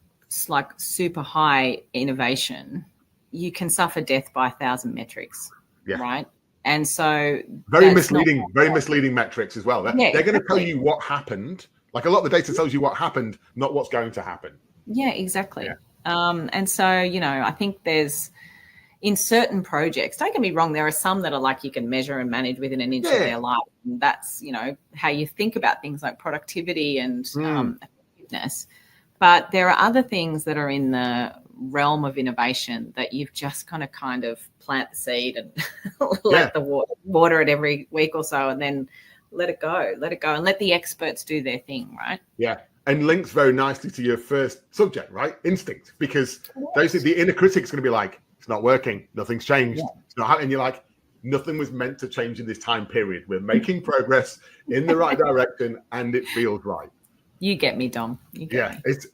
Speaker 2: like super high innovation, you can suffer death by 1,000 metrics, right? And so
Speaker 1: very misleading metrics as well. They're going to tell you what happened. Like a lot of the data tells you what happened, not what's going to happen. Yeah,
Speaker 2: exactly. And so, I think there's in certain projects, don't get me wrong, there are some that are like you can measure and manage within an inch of their life. And that's, how you think about things like productivity and effectiveness. But there are other things that are in the realm of innovation that you've just kind of plant the seed and let the water it every week or so and then let it go and let the experts do their thing, right?
Speaker 1: Yeah. And links very nicely to your first subject, right? Instinct, because the inner critic's going to be like, it's not working. Nothing's changed. It's not happening. You're like, nothing was meant to change in this time period. We're making progress in the right direction and it feels right.
Speaker 2: You get me, Dom. You get me.
Speaker 1: It's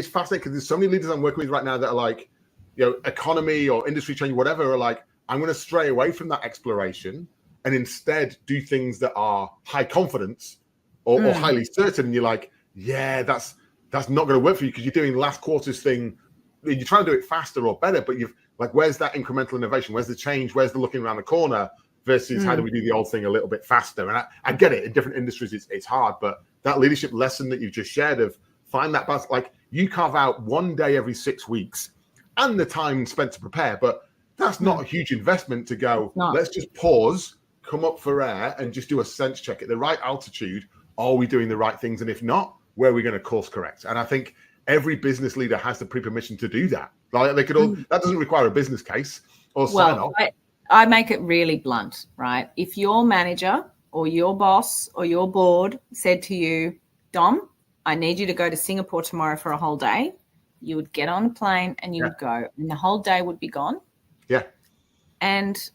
Speaker 1: fascinating because there's so many leaders I'm working with right now that are like, economy or industry change, whatever, are like, I'm going to stray away from that exploration and instead do things that are high confidence or highly certain. And you're like, that's not going to work for you because you're doing last quarter's thing. You're trying to do it faster or better, but you've like, where's that incremental innovation? Where's the change? Where's the looking around the corner versus how do we do the old thing a little bit faster? And I get it. In different industries, it's hard, but that leadership lesson that you just shared of find that balance, like you carve out one day every 6 weeks and the time spent to prepare, but that's not a huge investment to go, let's just pause, come up for air and just do a sense check at the right altitude. Are we doing the right things? And if not, where are we going to course correct? And I think every business leader has the pre-permission to do that. Like they could all, that doesn't require a business case or sign off.
Speaker 2: I make it really blunt, right? If your manager or your boss or your board said to you, Dom, I need you to go to Singapore tomorrow for a whole day, you would get on a plane and you would go and the whole day would be gone. Yeah. And,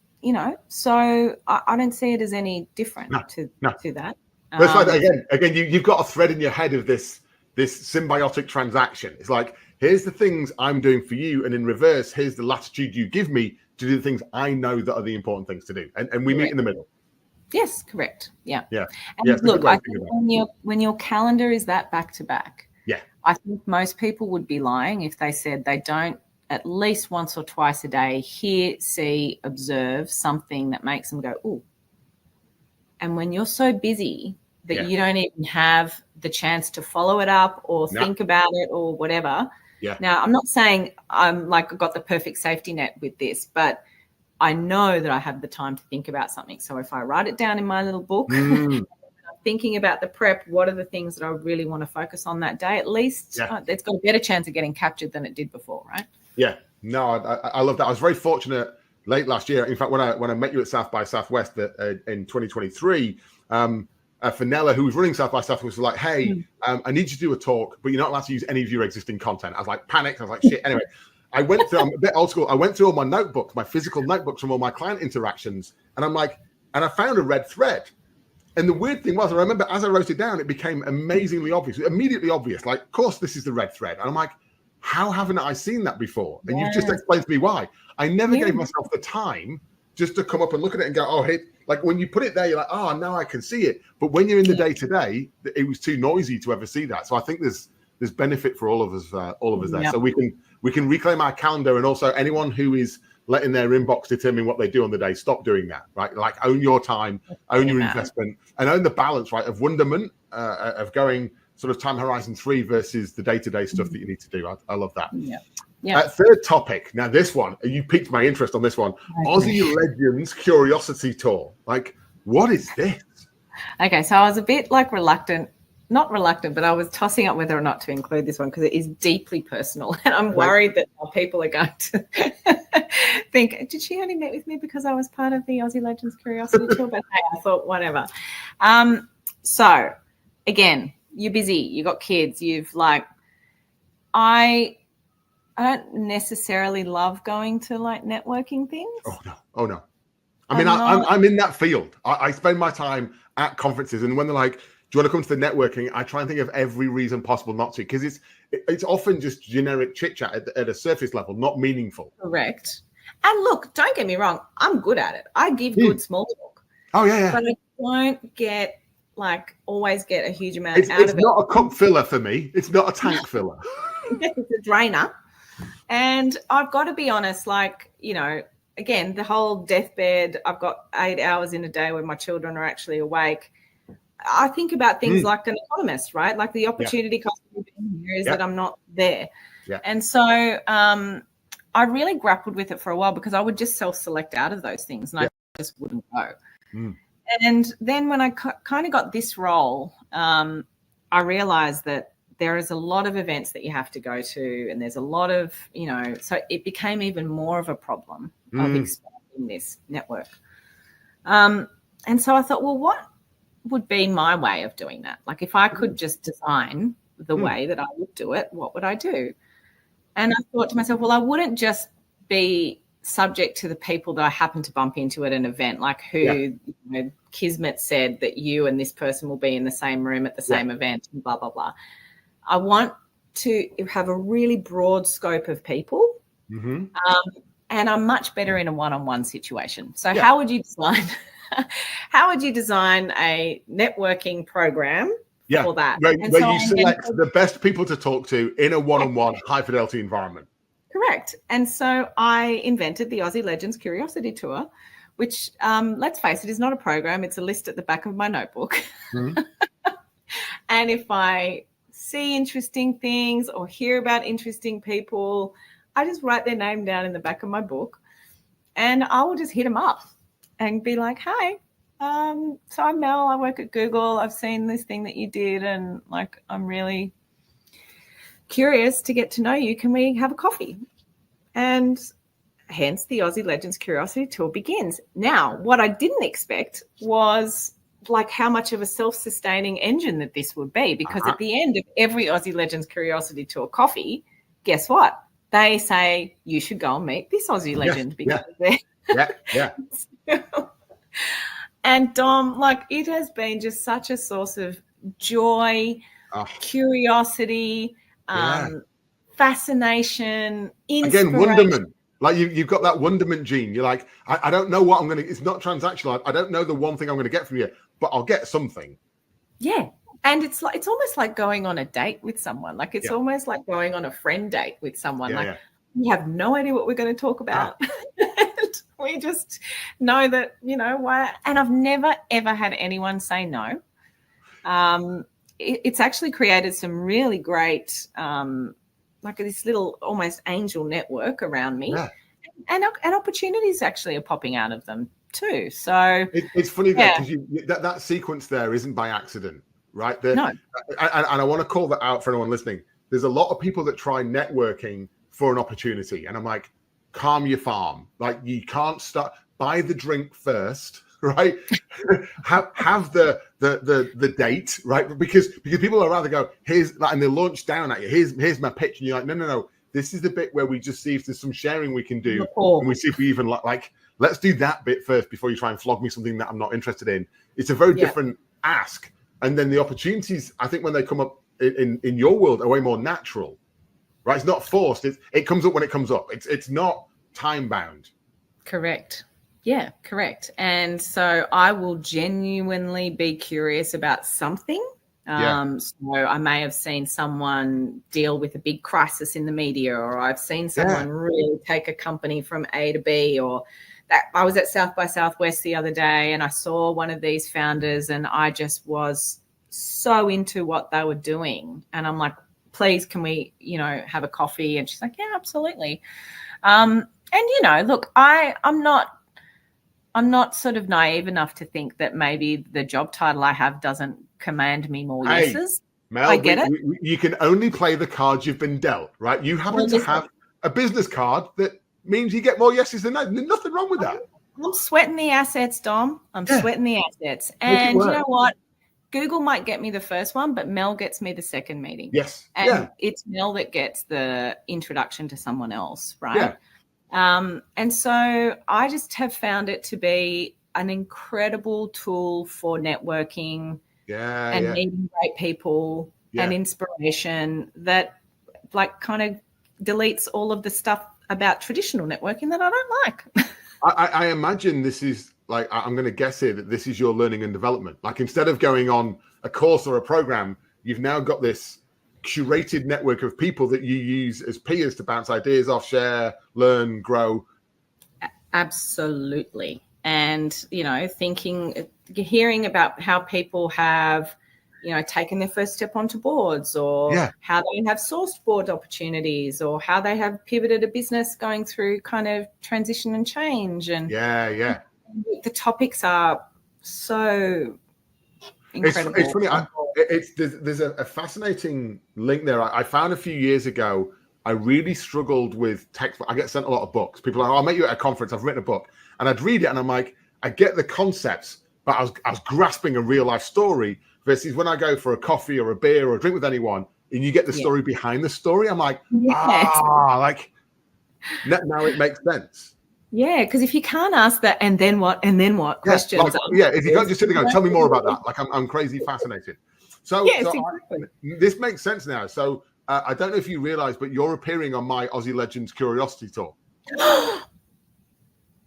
Speaker 2: so I don't see it as any different to that.
Speaker 1: That's like, again, you've got a thread in your head of this symbiotic transaction. It's like, here's the things I'm doing for you. And in reverse, here's the latitude you give me to do the things I know that are the important things to do. And we meet in the middle.
Speaker 2: Yes, correct. Yeah.
Speaker 1: Yeah.
Speaker 2: And look, I think when your calendar is that back to back, I think most people would be lying if they said they don't at least once or twice a day hear, see, observe something that makes them go, ooh. And when you're so busy that you don't even have the chance to follow it up or think about it or whatever. Yeah. Now, I'm not saying I'm like I've got the perfect safety net with this, but I know that I have the time to think about something. So if I write it down in my little book, I'm thinking about the prep, what are the things that I really want to focus on that day? At least it's got a better chance of getting captured than it did before, right? Yeah.
Speaker 1: No, I love that. I was very fortunate late last year. In fact, when I met you at South by Southwest in 2023, Fenella, who was running South by Southwest, was like, hey, I need you to do a talk, but you're not allowed to use any of your existing content. I was like, panicked. I was like, shit. Anyway, I went through, I'm a bit old school. I went through all my notebooks, my physical notebooks from all my client interactions. And I'm like, and I found a red thread. And the weird thing was, I remember as I wrote it down, it became amazingly obvious, immediately obvious. Like, of course, this is the red thread. And I'm like, how haven't I seen that before? And you've just explained to me why. I never gave myself the time just to come up and look at it and go, oh, hey, like when you put it there, you're like, oh, now I can see it. But when you're in the day-to-day, it was too noisy to ever see that. So I think there's benefit for all of us there. So we can reclaim our calendar, and also anyone who is letting their inbox determine what they do on the day, stop doing that, right? Like own your time, own your investment, and own the balance, right, of wonderment, of going sort of time horizon 3 versus the day-to-day stuff that you need to do. I love that. Third topic. Now this one, you piqued my interest on this one. Aussie Legends Curiosity Tour. Like, what is this?
Speaker 2: Okay, so I was a bit like not reluctant, but I was tossing up whether or not to include this one because it is deeply personal. And I'm worried that people are going to think, did she only meet with me because I was part of the Aussie Legends Curiosity Tour? But hey, I thought, whatever. So, again, you're busy. You got kids. I don't necessarily love going to like networking things. Oh no.
Speaker 1: I mean, I'm in that field. I spend my time at conferences, and when they're like, do you want to come to the networking? I try and think of every reason possible not to, because it's often just generic chit chat at a surface level, not meaningful.
Speaker 2: Correct. And look, don't get me wrong, I'm good at it. I give good small talk.
Speaker 1: Oh yeah.
Speaker 2: But I don't always get a huge amount out of it. It's
Speaker 1: not a cup filler for me. It's not a tank filler.
Speaker 2: It's a drainer. And I've got to be honest, again, the whole deathbed, I've got 8 hours in a day when my children are actually awake. I think about things like an economist, right? Like the opportunity cost of being here is that I'm not there. Yeah. And so I really grappled with it for a while because I would just self-select out of those things and I just wouldn't go. And then when I kind of got this role, I realized that there is a lot of events that you have to go to, and there's a lot of, so it became even more of a problem of expanding this network. And so I thought, well, what would be my way of doing that? Like if I could just design the way that I would do it, what would I do? And I thought to myself, well, I wouldn't just be subject to the people that I happen to bump into at an event, like who Kismet said that you and this person will be in the same room at the same event and blah, blah, blah. I want to have a really broad scope of people. And I'm much better in a one-on-one situation. So how would you design a networking program for that?
Speaker 1: Where you select the best people to talk to in a one-on-one high-fidelity environment.
Speaker 2: Correct. And so I invented the Aussie Legends Curiosity Tour, which, let's face it, is not a program. It's a list at the back of my notebook. And if I see interesting things or hear about interesting people, I just write their name down in the back of my book and I will just hit them up and be like, hi, so I'm Mel, I work at Google. I've seen this thing that you did and I'm really curious to get to know you. Can we have a coffee? And hence the Aussie Legends Curiosity Tour begins. Now, what I didn't expect was how much of a self-sustaining engine that this would be, because at the end of every Aussie Legends Curiosity Tour coffee, guess what? They say you should go and meet this Aussie legend because And Dom, it has been just such a source of joy, curiosity, fascination, inspiration.
Speaker 1: Again, wonderment. You've got that wonderment gene. You're like, I don't know what I'm going to, it's not transactional. I don't know the one thing I'm going to get from you, but I'll get something.
Speaker 2: Yeah. And it's almost like going on a date with someone. It's almost like going on a friend date with someone. We have no idea what we're going to talk about. We just know that, why. And I've never, ever had anyone say no. It's actually created some really great, this little almost angel network around me. Yeah. And opportunities actually are popping out of them too. So
Speaker 1: it's funny because that sequence there isn't by accident. Right. No. And I want to call that out for anyone listening. There's a lot of people that try networking for an opportunity. And I'm like, calm your farm. You can't start, buy the drink first, right? have the date, right? Because people are rather go, here's and they launch down at you. Here's my pitch. And you're like, no. this is the bit where we just see if there's some sharing we can do,
Speaker 2: Cool.
Speaker 1: and we see if we even like let's do that bit first before you try and flog me something that I'm not interested in. It's a very different ask, and then the opportunities, I think, when they come up in your world, are way more natural, right? It's not forced. It comes up when it comes up. It's not time bound.
Speaker 2: Correct. Yeah, correct. And so I will genuinely be curious about something. So I may have seen someone deal with a big crisis in the media, or I've seen someone really take a company from A to B, or that I was at South by Southwest the other day and I saw one of these founders and I just was so into what they were doing. And I'm like, please, can we, have a coffee? And she's like, yeah, absolutely. And, look, I'm not sort of naive enough to think that maybe the job title I have doesn't command me more yeses.
Speaker 1: Mel,
Speaker 2: I get it.
Speaker 1: You can only play the cards you've been dealt, right? You happen to have a business card that means you get more yeses than no. Nothing wrong with that.
Speaker 2: I'm sweating the assets, Dom. I'm sweating the assets. And you know what? Google might get me the first one, but Mel gets me the second meeting.
Speaker 1: Yes.
Speaker 2: And it's Mel that gets the introduction to someone else, right? Yeah. And so I just have found it to be an incredible tool for networking and meeting great people and inspiration that kind of deletes all of the stuff about traditional networking that I don't like.
Speaker 1: I imagine this is I'm going to guess here that this is your learning and development. Like, instead of going on a course or a program, you've now got this curated network of people that you use as peers to bounce ideas off, share, learn, grow.
Speaker 2: Absolutely. And, hearing about how people have, taken their first step onto boards, or how they have sourced board opportunities, or how they have pivoted a business going through kind of transition and change. And the topics are so incredible.
Speaker 1: It's funny. There's a fascinating link there. I found a few years ago. I really struggled with text. I get sent a lot of books. People are like, I'll meet you at a conference. I've written a book, and I'd read it, and I'm like, I get the concepts, but I was grasping a real life story. Versus when I go for a coffee or a beer or a drink with anyone, and you get the story behind the story, I'm like, now it makes sense.
Speaker 2: Yeah, because if you can't ask that and then what questions.
Speaker 1: If you can't just sit there and go, tell me more about that. Like, I'm crazy fascinated. So, exactly. This makes sense now. So I don't know if you realize, but you're appearing on my Aussie Legends Curiosity Tour.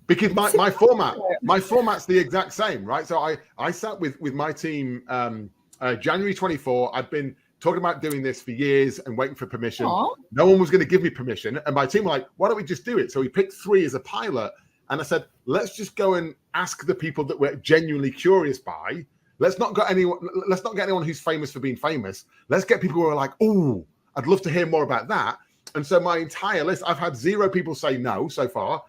Speaker 1: Because my format's the exact same, right? So I sat with my team January 24. I'd been talking about doing this for years and waiting for permission. Aww. No one was going to give me permission. And my team were like, why don't we just do it? So we picked 3 as a pilot. And I said, let's just go and ask the people that we're genuinely curious by. Let's not get anyone who's famous for being famous. Let's get people who are like, oh, I'd love to hear more about that. And so my entire list, I've had 0 people say no so far.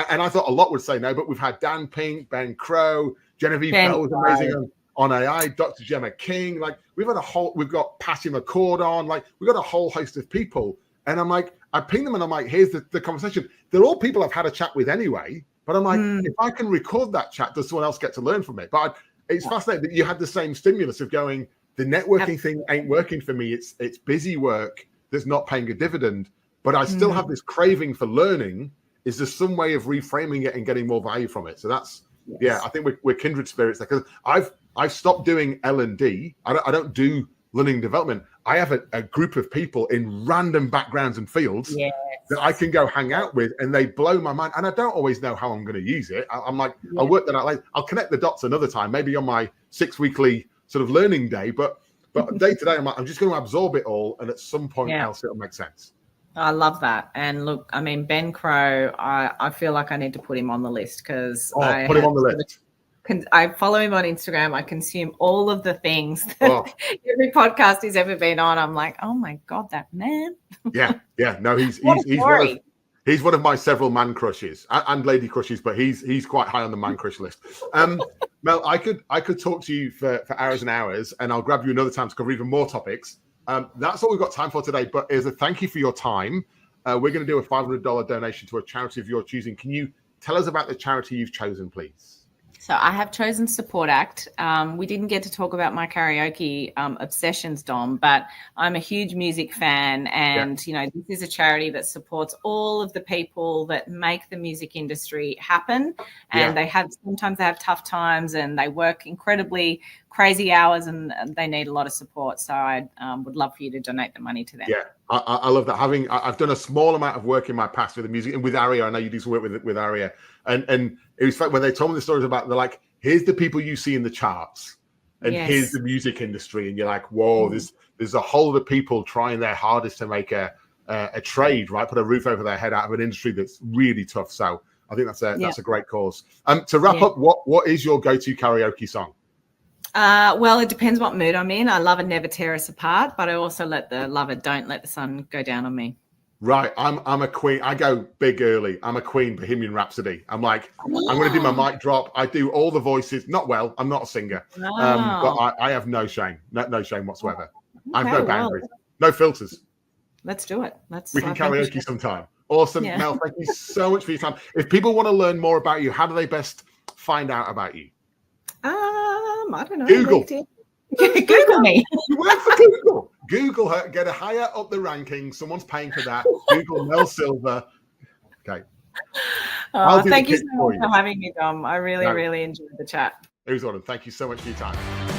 Speaker 1: And I thought a lot would say no, but we've had Dan Pink, Ben Crow, Genevieve Bell was amazing on AI, Dr. Gemma King. Like, we've got Patty McCord on. Like, we've got a whole host of people. And I'm like, I ping them and I'm like, here's the conversation. They're all people I've had a chat with anyway. But I'm like, if I can record that chat, does someone else get to learn from it? But it's fascinating that you had the same stimulus of going, the networking thing ain't working for me. It's busy work that's not paying a dividend. But I still have this craving for learning. Is there some way of reframing it and getting more value from it? So that's, I think we're kindred spirits there, because I've stopped doing L&D. I don't do learning and development. I have a group of people in random backgrounds and fields that I can go hang out with, and they blow my mind. And I don't always know how I'm going to use it. I'm like, I'll work that out later. I'll connect the dots another time, maybe on my 6-weekly sort of learning day. But day to day, I'm like, I'm just going to absorb it all, and at some point else, it'll make sense.
Speaker 2: I love that. And look, I mean, Ben Crow, I feel like I need to put him on the list, because
Speaker 1: put him on the list.
Speaker 2: I follow him on Instagram. I consume all of the things that every podcast he's ever been on. I'm like, oh my God, that man. Yeah.
Speaker 1: No, he's one of my several man crushes and lady crushes, but he's quite high on the man crush list. Mel, I could talk to you for hours and hours, and I'll grab you another time to cover even more topics. That's all we've got time for today, but as a thank you for your time, we're going to do a $500 donation to a charity of your choosing. Can you tell us about the charity you've chosen, please?
Speaker 2: So I have chosen support act. We didn't get to talk about my karaoke obsessions, Dom, but I'm a huge music fan, and you know, this is a charity that supports all of the people that make the music industry happen. And sometimes they have tough times, and they work incredibly crazy hours, and they need a lot of support. So I would love for you to donate the money to them.
Speaker 1: Yeah, I love that. I've done a small amount of work in my past with the music, and with Aria, I know you do some work with Aria, and it was like when they told me the stories about, they're like, here's the people you see in the charts, and here's the music industry, and you're like, whoa, there's a whole lot of people trying their hardest to make a trade, right? Put a roof over their head out of an industry that's really tough. So I think that's a great cause. To wrap up, what is your go-to karaoke song?
Speaker 2: Well, it depends what mood I'm in. I love a Never Tear Us Apart, but I also love a Don't Let the Sun Go Down on Me.
Speaker 1: Right, I'm a Queen. I go big early. I'm a Queen, Bohemian Rhapsody. I'm like, I'm going to do my mic drop. I do all the voices. Not well. I'm not a singer, but I have no shame, no shame whatsoever. I have no boundaries, no filters.
Speaker 2: Let's do it.
Speaker 1: We can karaoke sometime. Awesome, Mel. Thank you so much for your time. If people want to learn more about you, how do they best find out about you?
Speaker 2: I don't know.
Speaker 1: Google.
Speaker 2: Google me.
Speaker 1: You work for Google. Google her. Get her higher up the rankings. Someone's paying for that. Google Mel Silva. Okay.
Speaker 2: Thank you so much for having me, Dom. I really enjoyed the chat.
Speaker 1: It was awesome. Thank you so much for your time.